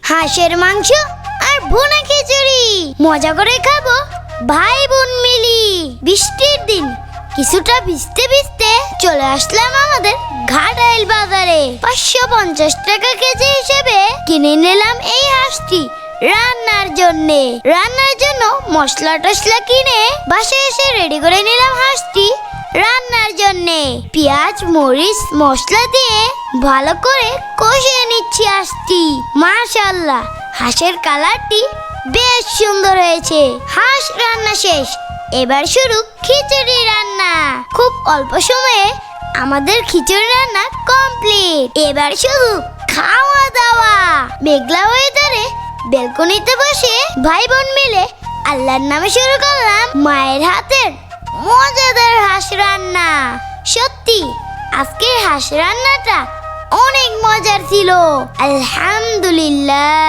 হাঁসের মাংস আর ভুনা খিচুড়ি মজা করে খাবো ভাই বোন মিলি। বৃষ্টির দিন কিছুটা ভিজতে ভিজতে চলে আসলাম আমাদের ঘাটাইল বাজারে। 550 টাকা কেজি হিসেবে কিনে নিলাম এই হাঁসটি রান্নার জন্য মশলা টসলা কিনে বাসায় এসে রেডি করে নিলাম হাঁসটি রান্নার জন্যে। পেঁয়াজ মরিচ মশলা দিয়ে ভালো করে কষিয়ে নিচ্ছি হাঁসটি। মাশাআল্লাহ, হাঁসের কালারটি বেশ সুন্দর হয়েছে। হাঁস রান্না শেষ, এবার শুরু খিচুড়ি রান্না। খুব অল্প সময়ে আমাদের খিচুড়ি রান্না কমপ্লিট। এবার শুধু খাওয়া দাওয়া। মেঘলা ওয়েদারে বেলকনিতে বসে ভাই বোন মিলে আল্লাহর নামে শুরু করলাম মায়ের হাতের মজাদার হাঁস রান্না। সত্যি আজকের হাঁস রান্নাটা অনেক মজার ছিল। আলহামদুলিল্লাহ।